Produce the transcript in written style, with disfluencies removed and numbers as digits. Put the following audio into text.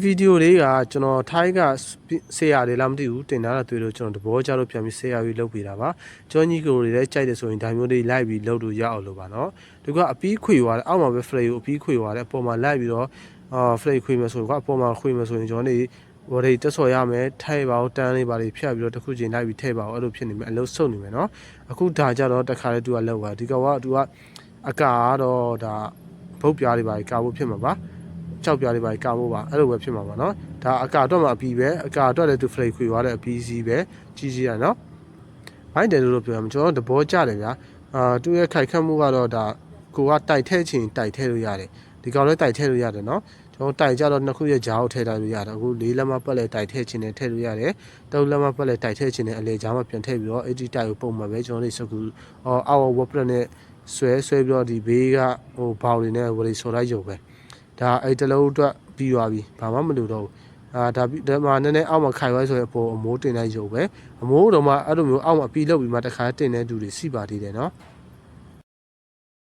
ဗီဒီယိုလေးကကျွန်တော်ထိုင်းကဆေးရတွေလားမသိဘူးတင်ထားတာတွေ့လို့ကျွန်တော်တဘောကြလို့ပြန်ပြီးဆေးရပြီးလုပ်ပေးတာပါကျောညီကိုတွေလည်းကြိုက်တယ်ဆိုရင်ဒါမျိုးလေးလိုက်ပြီးလုပ်လို့ရအောင်လို့ပါနော်ဒီကအပီးခွေသွားတယ်အောက်မှာပဲ flare ကိုအပီးခွေသွားတယ်အပေါ်မှာလိုက်ပြီးတော့flare ခွေမယ်ဆိုရင်ကအပေါ်မှာခွေမယ်ဆိုရင်ကျွန်တော်နေဘော်တွေတက်ဆော်ရမယ်ထိုက်ပါအောင်တန်းလေးပါလေးဖြတ်ပြီးတော့တစ်ခုချင်းလိုက်ပြီးထည့်ပါအောင်အဲ့လိုဖြစ်နေမယ်အလုံးစုပ်နေမယ်နော်အခုဒါကြတော့တစ်ခါလေးသူကလောက်ပါဒီကောင်ကသူကအကာကတော့ဒါဘုတ်ပြားတွေပါကာဖို့ဖြစ်မှာပါကြောက်ပြားလေးပါကာဖို့ပါအဲ့လိုပဲဖြစ်မှာပါနော်ဒါအကာအတွက်မှအပီးပဲအကာအတွက်လည်းသူ flare ခွေသွားတဲ့အပီးစီးပဲကြီးကြီးရနော်ဘိုင်းတယ်လို့ပြောရမှာကျွန်တော်သဘောကျတယ်ဗျာသူရဲ့ခိုက်ခတ်မှုကတော့ဒါကိုကတိုက်ထဲချင်တိုက်ထဲလို့ရတယ်ဒီကောင်လည်းတိုက်ထဲလို့ရတယ်နော်ကျွန်တော်တိုက်ကြတော့နှစ်ခုရဲ့ကြားကိုထည့်ထားလို့ရတယ်အခု၄လက်မပတ်လဲတိုက်ထဲချင်တယ်ထည့်လို့ရတယ်၃လက်မပတ်လဲတိုက်ထဲချင်တယ်အလေကြားမှာပြန်ထည့်ပြီးတော့80တိုက်ကိုပုံမှာပဲကျွန်တော်တို့စကူအော်ဝပ်ပလက်နဲ့ဆွဲပြီးတော့ဒီဘေးကဟိုဘောင်တွေနဲ့ဝရီဆိုလိုက်ရုံပဲဒါအဲ့တလုံးအတွက်ပြီးသွားပြီဘာမှမလုပ်တော့ဘူးဒါမှနည်းနည်းအောက်မှာခိုင်သွားဆိုရင်အပေါ်အမိုးတင်လိုက်ရုံပဲအမိုးတော့မှအဲ့လိုမျိုးအောက်မှာပြီးလုပ်ပြီးမှတခါတင်တဲ့သူတွေစီပါသေးတယ်နော်